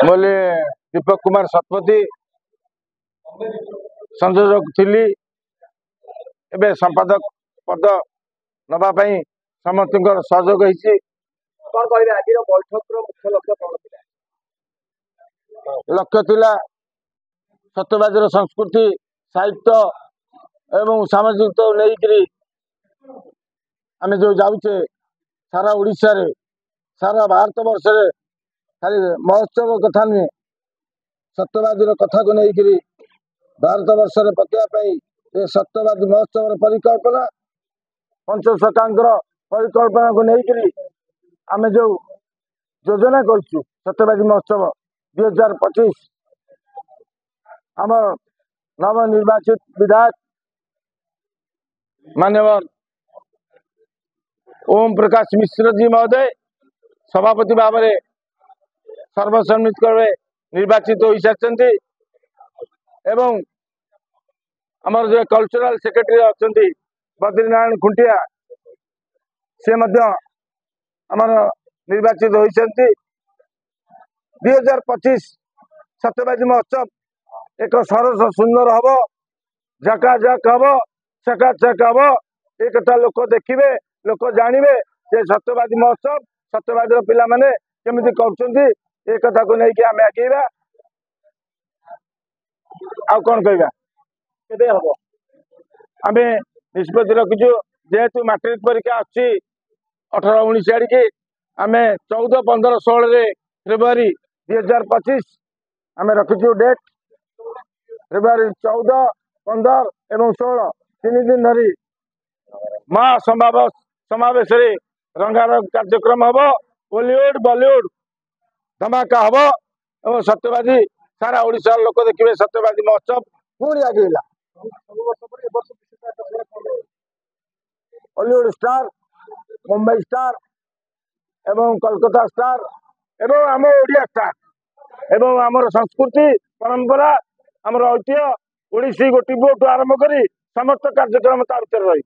बोले दीपक कुमार शतपथी संयोजक थी एवं संपादक पद नवाई समस्त सहयोग होती। लक्ष्य थिला सत्यवादी संस्कृति साहित्य एवं सामाजिक नहीं आम जो जाऊे सारा उड़ीसा रे सारा भारत वर्ष रे खाली महोत्सव कथा नुहे सत्यवादी कथा को लेकर भारत वर्ष में पकड़ाई ये सत्यवादी महोत्सव परिकल्पना पंचशतांकर परिकल्पना को लेकर आम जो योजना करूँ सत्यवादी महोत्सव 2025 आम नवनिर्वाचित विधायक मान्यवर ओम प्रकाश मिश्र जी महोदय सभापति भाव में सर्वसम्मित भाव निर्वाचित हो सारी एवं आमर जो कल्चरल सेक्रेटरी अच्छा बद्रीनारायण खुंटिया से आमर निर्वाचित होती। 2025 सत्यवादी महोत्सव एक सरस सुंदर हम जका जक हम चका चक हम एक लोक देखिए लोक जानवे से सत्यवादी महोत्सव सत्यवादी पिला माने केमिति कर कथा को लेकिन आम आगेवा आ कौन कहवा आम निष्पत्ति रखीचु जेहेतु मैट्रिक परीक्षा अच्छी 18-19 आड़ की आम 14, 15, 16 फेब्रुआरी 2025 आम रखीचु डेट फेब्रुआरी 14, 15 एवं 16 3 दिन धरी महासमावेश रंगारंग कार्यक्रम हम बॉलीवुड बॉलीवुड धमाका हम और सत्यवादी सारा ओडिशा लोक देखिए सत्यवादी महोत्सव पुणी आगेला बॉलीवुड स्टार मुंबई स्टार एवं कोलकाता स्टार एवं आम ओडिया स्टार एवं आमर संस्कृति परंपरा आमर ऐतिह्य ओडिसी गोटी बोट आरंभ कर समस्त कार्यक्रम ता भीतर रही।